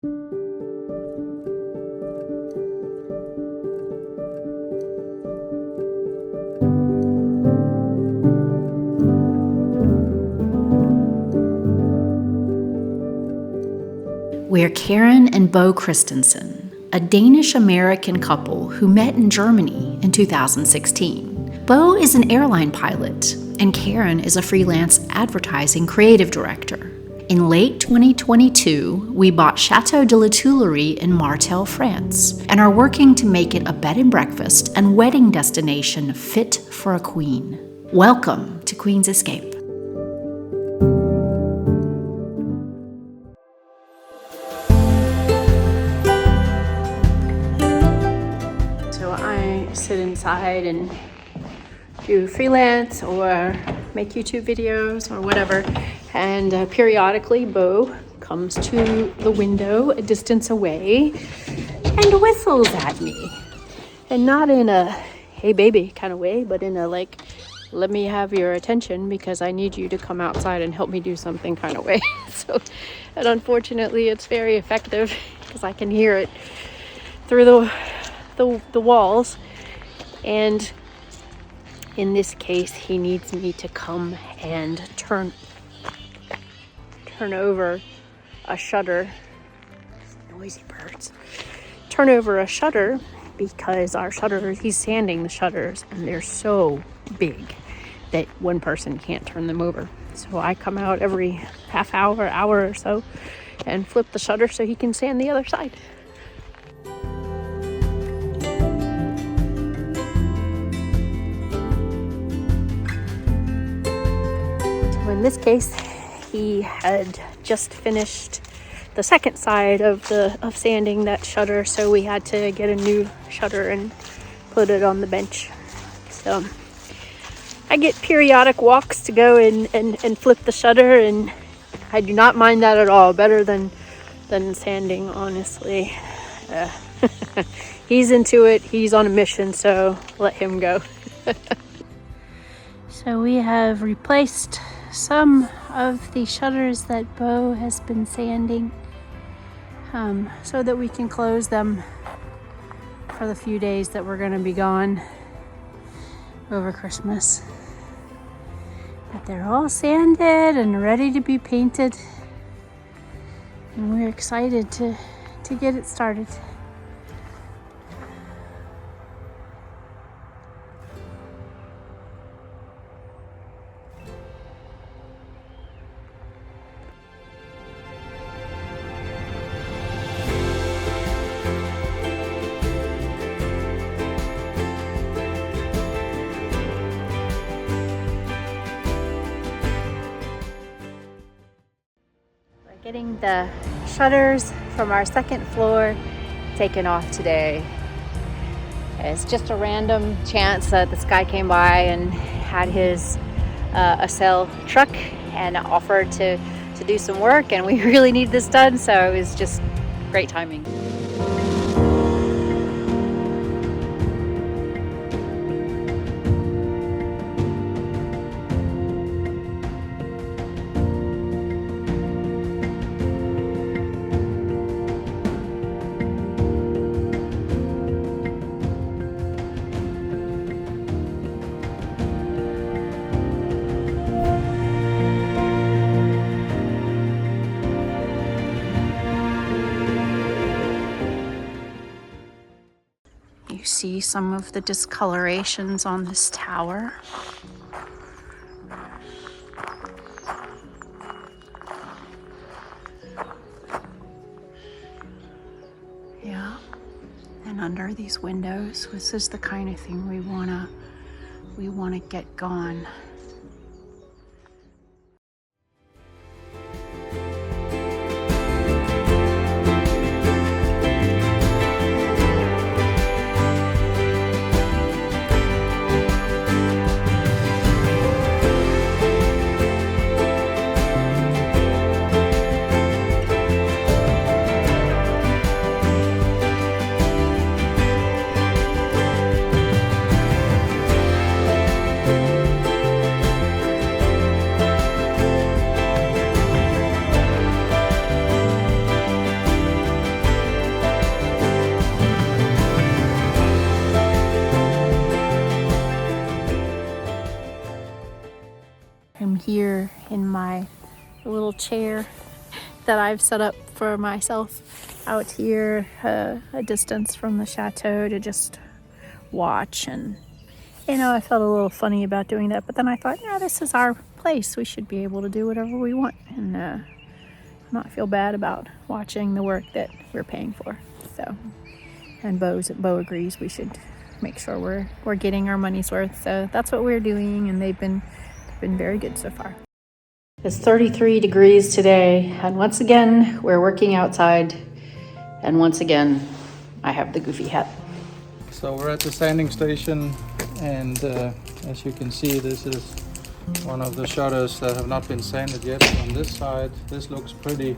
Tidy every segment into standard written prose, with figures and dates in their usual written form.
We're Karen and Bo Christensen, a Danish-American couple who met in Germany in 2016. Bo is an airline pilot, and Karen is a freelance advertising creative director. In late 2022, we bought Château de La Tuilerie in Martel, France, and are working to make it a bed and breakfast and wedding destination fit for a queen. Welcome to Queen's Escape. Sit inside and do freelance or make YouTube videos or whatever, and periodically Bo comes to the window a distance away and whistles at me, and not in a hey baby kind of way, but in a like let me have your attention because I need you to come outside and help me do something kind of way. So, and unfortunately it's very effective because I can hear it through the walls. And in this case, he needs me to come and turn over a shutter. Noisy birds. Turn over a shutter because our shutters, he's sanding the shutters, and they're so big that one person can't turn them over. So I come out every half hour, hour or so, and flip the shutter so he can sand the other side. In this case, he had just finished the second side of sanding that shutter, so we had to get a new shutter and put it on the bench. So I get periodic walks to go and flip the shutter, and I do not mind that at all. Better than sanding, honestly. He's into it. He's on a mission, so let him go. So we have replaced some of the shutters that Bo has been sanding, so that we can close them for the few days that we're going to be gone over Christmas. But they're all sanded and ready to be painted, and we're excited to get it started. Getting the shutters from our second floor taken off today. It's just a random chance that this guy came by and had his Acel truck and offered to do some work, and we really need this done, so it was just great timing. You see some of the discolorations on this tower. Yeah, and under these windows, this is the kind of thing we wanna get gone. little chair that I've set up for myself out here, a distance from the chateau, to just watch. And you know, I felt a little funny about doing that, but then I thought, no, this is our place. We should be able to do whatever we want and not feel bad about watching the work that we're paying for. So, and Bo agrees we should make sure we're getting our money's worth. So that's what we're doing, and they've been very good so far. It's 33 degrees today, and once again we're working outside, and once again I have the goofy hat. So we're at the sanding station, and as you can see, this is one of the shutters that have not been sanded yet. On this side, this looks pretty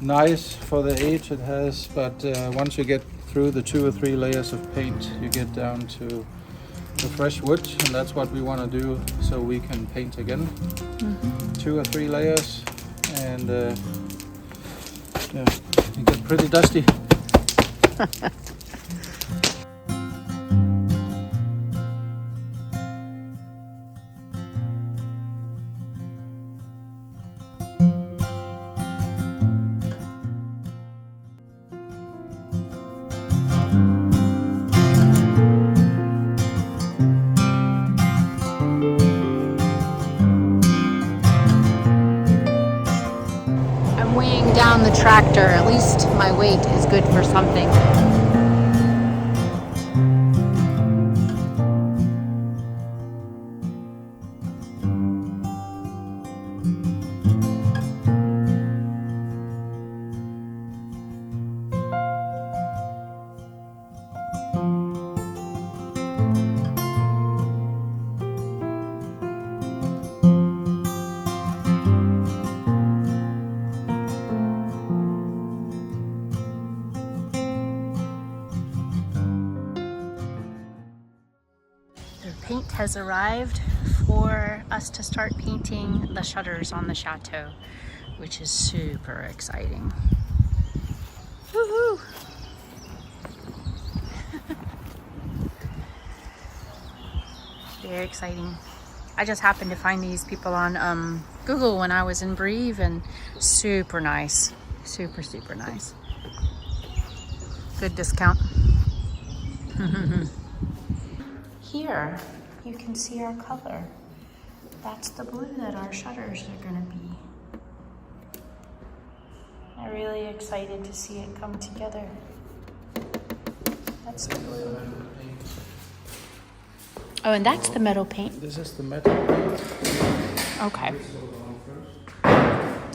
nice for the age it has, but once you get through the 2 or 3 layers of paint, you get down to the fresh wood, and that's what we want to do so we can paint again. 2 or 3 layers, and yeah, you get pretty dusty. Down the tractor, at least my weight is good for something. Paint has arrived for us to start painting the shutters on the chateau, which is super exciting. Woohoo! Very exciting. I just happened to find these people on Google when I was in Brive, and super nice. Super nice. Good discount. Here you can see our color. That's the blue that our shutters are going to be. I'm really excited to see it come together. That's the blue. Oh, and that's the metal paint. This is the metal paint. Okay.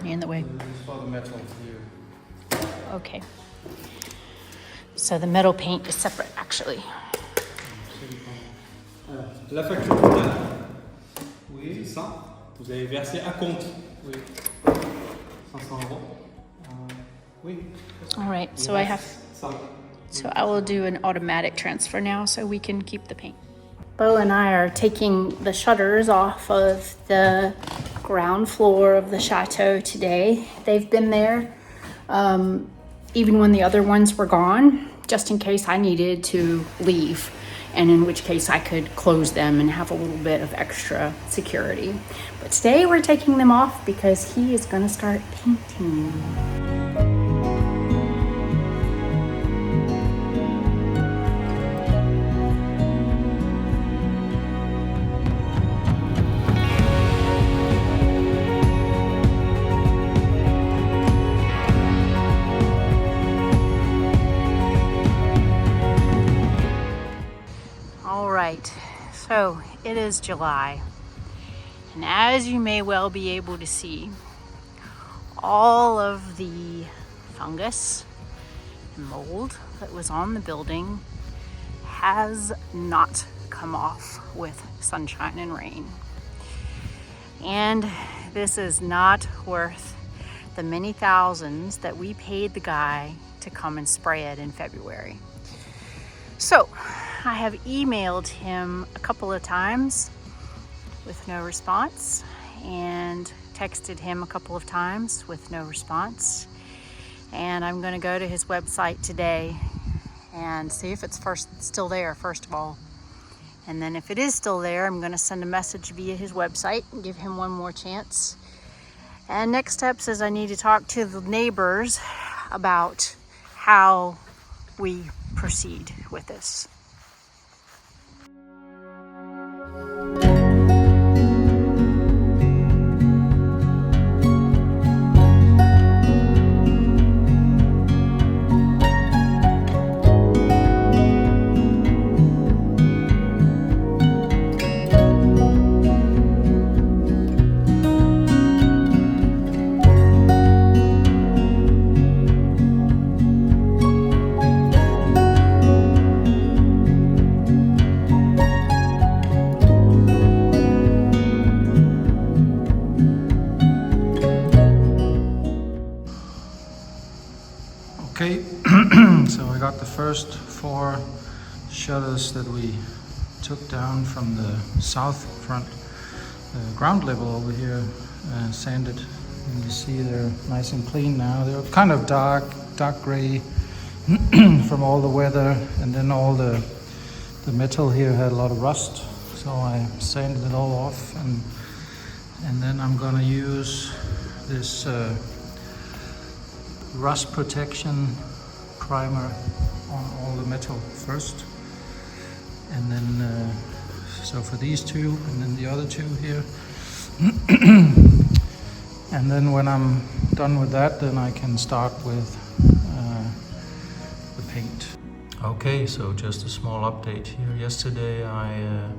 In the way. This is for the metal here. Okay. So the metal paint is separate, actually. La facture totale. Oui, c'est ça. Vous avez versé à compte. Oui. 500 €. Oui. All right, so I will do an automatic transfer now so we can keep the paint. Bo and I are taking the shutters off of the ground floor of the chateau today. They've been there even when the other ones were gone, just in case I needed to leave, and in which case I could close them and have a little bit of extra security. But today we're taking them off because he is going to start painting. So it is July, and as you may well be able to see, all of the fungus and mold that was on the building has not come off with sunshine and rain. And this is not worth the many thousands that we paid the guy to come and spray it in February. So I have emailed him a couple of times with no response, and texted him a couple of times with no response. And I'm going to go to his website today and see if it's still there, first of all. And then if it is still there, I'm going to send a message via his website and give him one more chance. And next steps is I need to talk to the neighbors about how we proceed with this. Okay, so I got the first 4 shutters that we took down from the south front ground level over here, sanded, and you see they're nice and clean now. They're kind of dark gray from all the weather, and then all the metal here had a lot of rust, so I sanded it all off, and then I'm gonna use this rust protection primer on all the metal first, and then so for these 2 and then the other 2 here. And then when I'm done with that, then I can start with the paint. Okay, so just a small update here. Yesterday I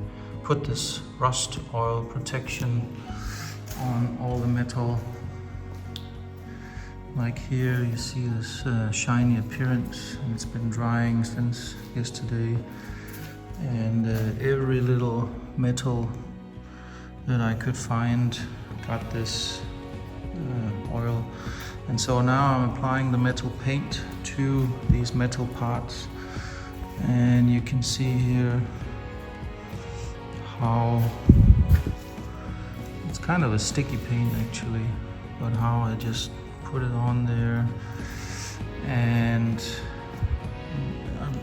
put this rust oil protection on all the metal. Like here you see this shiny appearance, and it's been drying since yesterday, and every little metal that I could find got this oil. And so now I'm applying the metal paint to these metal parts, and you can see here how it's kind of a sticky paint actually, but how I just put it on there. And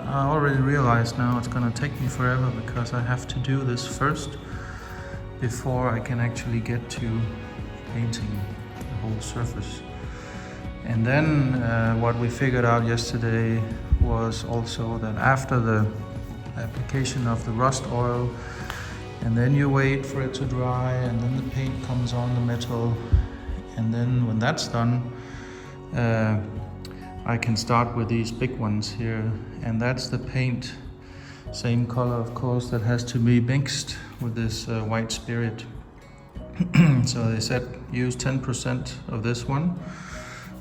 I already realized now it's gonna take me forever, because I have to do this first before I can actually get to painting the whole surface. And then what we figured out yesterday was also that after the application of the rust oil, and then you wait for it to dry, and then the paint comes on the metal, and then when that's done, I can start with these big ones here, and that's the paint, same color of course, that has to be mixed with this white spirit. So they said use 10% of this one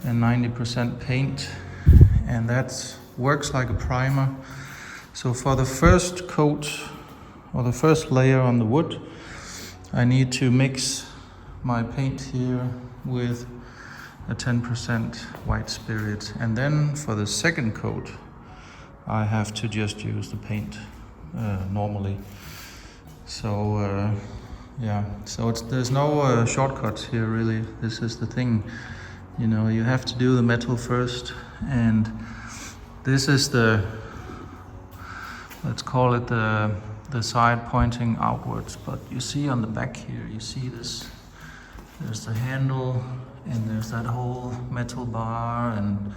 and 90% paint, and that works like a primer. So for the first coat, or the first layer on the wood, I need to mix my paint here with a 10% white spirit, and then for the second coat I have to just use the paint normally. So yeah, so there's no shortcuts here really. This is the thing, you know, you have to do the metal first, and this is the, let's call it the side pointing outwards. But you see on the back here, you see this, there's the handle, and there's that whole metal bar and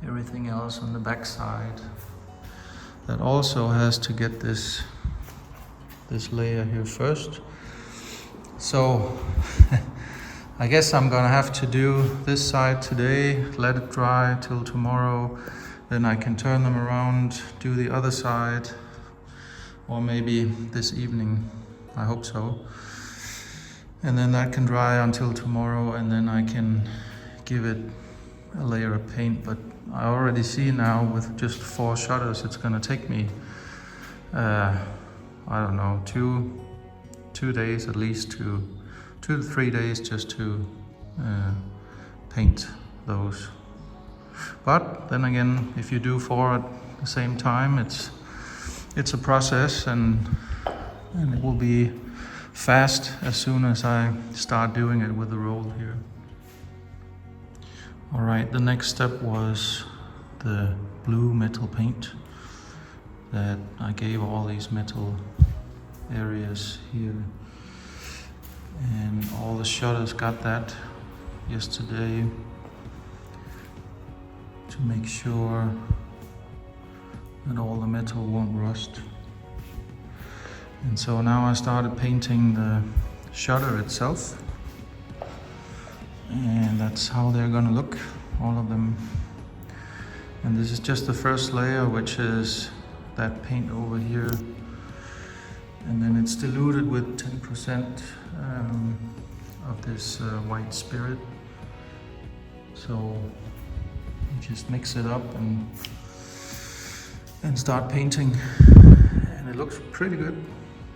everything else on the back side that also has to get this layer here first. So I guess I'm gonna have to do this side today, let it dry till tomorrow, then I can turn them around, do the other side, or maybe this evening, I hope so. And then that can dry until tomorrow, and then I can give it a layer of paint. But I already see now with just 4 shutters, it's gonna take me, I don't know, two days at least, 2 to 3 days just to paint those. But then again, if you do 4 at the same time, it's a process, and it will be fast as soon as I start doing it with the roll here. All right, the next step was the blue metal paint that I gave all these metal areas here, and all the shutters got that yesterday to make sure that all the metal won't rust. And so now I started painting the shutter itself, and that's how they're gonna look, all of them. And this is just the first layer, which is that paint over here, and then it's diluted with 10% of this white spirit. So you just mix it up and start painting, and it looks pretty good,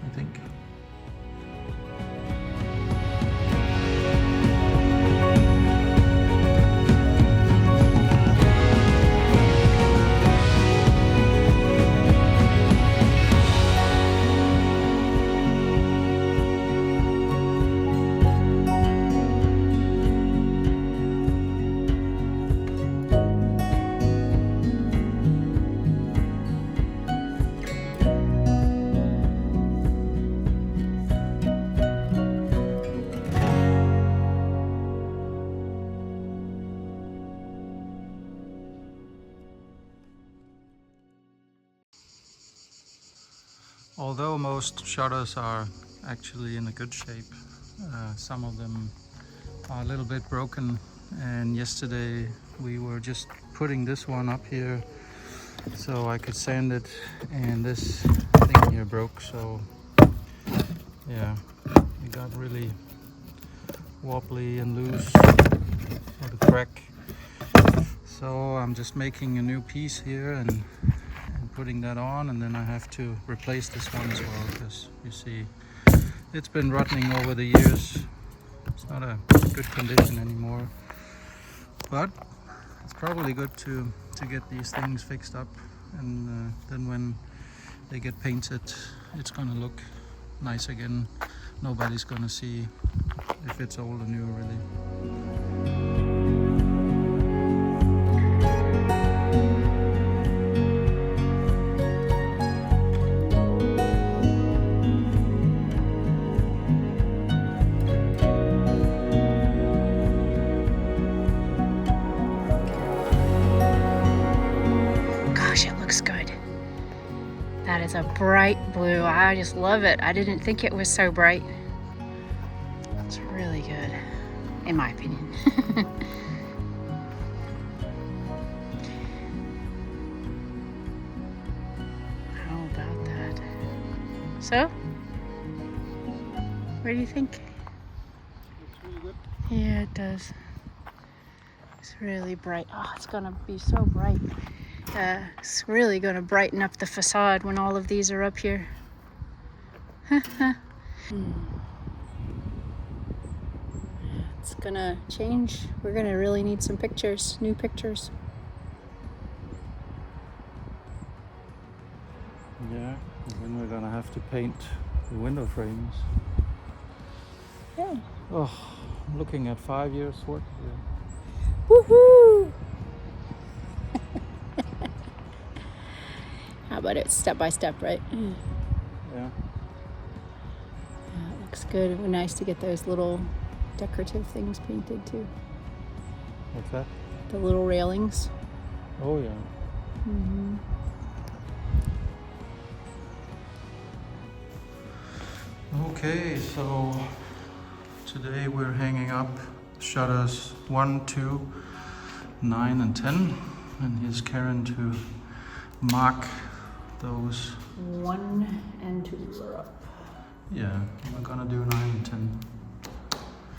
I think. Although most shutters are actually in a good shape, some of them are a little bit broken, and yesterday we were just putting this one up here so I could sand it, and this thing here broke, so yeah, it got really wobbly and loose with a crack. So I'm just making a new piece here and putting that on, and then I have to replace this one as well, because you see it's been rotting over the years. It's not a good condition anymore, but it's probably good to get these things fixed up, and then when they get painted it's gonna look nice again. Nobody's gonna see if it's old or new, really. That is a bright blue. I just love it. I didn't think it was so bright. It's really good, in my opinion. How about that? So, what do you think? Looks really good. Yeah, it does. It's really bright. Oh, it's gonna be so bright. It's really going to brighten up the facade when all of these are up here. It's gonna change. We're gonna really need some pictures, new pictures. Yeah, and then we're gonna have to paint the window frames. Yeah. Oh, I'm looking at 5 years work here. Woohoo! How about it step by step, right? Yeah. Yeah, it looks good. It would be nice to get those little decorative things painted too. What's that? The little railings. Oh yeah. Mm-hmm. Okay, so today we're hanging up shutters 1, 2, 9 and 10, and here's Karen to mark those. 1 and 2 are up. Yeah, we're gonna do 9 and 10.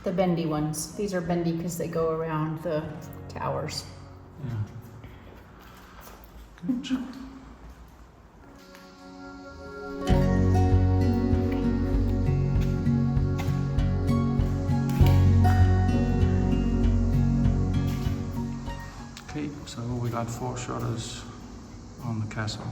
The bendy ones. These are bendy because they go around the towers. Yeah. Good. Okay, so we got 4 shutters on the castle.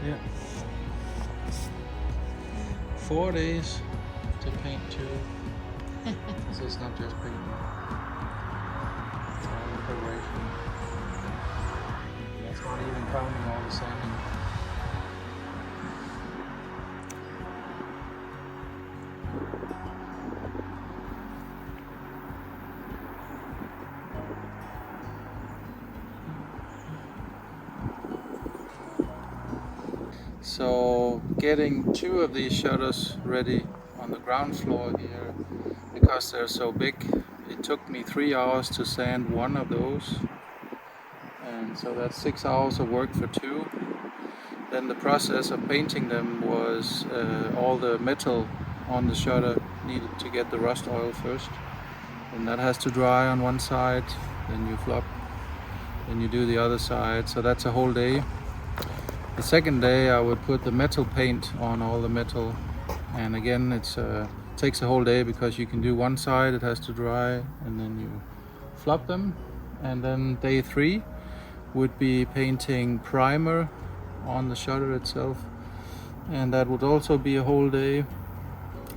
Yeah. 4 days to paint too. So it's not just painting. It's all the preparation. That's not even counting all the sanding. So getting 2 of these shutters ready on the ground floor here, because they're so big, it took me 3 hours to sand 1 of those, and so that's 6 hours of work for 2. Then the process of painting them was all the metal on the shutter needed to get the rust oil first, and that has to dry on one side, then you flop, then you do the other side, so that's a whole day. The second day I would put the metal paint on all the metal, and again it takes a whole day because you can do one side, it has to dry, and then you flop them. And then day 3 would be painting primer on the shutter itself, and that would also be a whole day.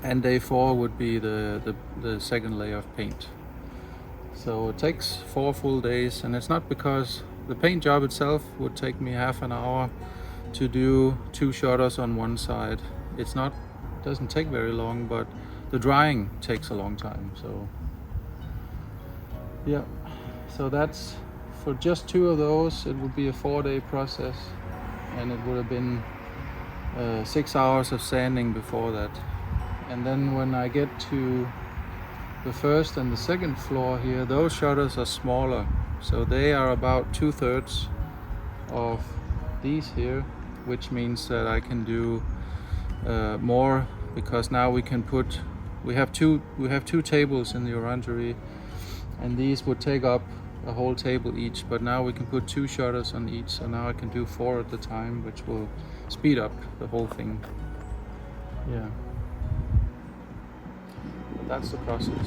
And day 4 would be the second layer of paint. So it takes 4 full days, and it's not because the paint job itself would take me half an hour to do 2 shutters on one side. It doesn't take very long, but the drying takes a long time. So yeah, so that's for just 2 of those. It would be a 4-day process, and it would have been 6 hours of sanding before that. And then when I get to the first and the second floor here, those shutters are smaller, so they are about 2/3 of these here, which means that I can do more, because now we have two tables in the Orangery, and these would take up a whole table each, but now we can put 2 shutters on each, so now I can do 4 at a time, which will speed up the whole thing. Yeah, but that's the process.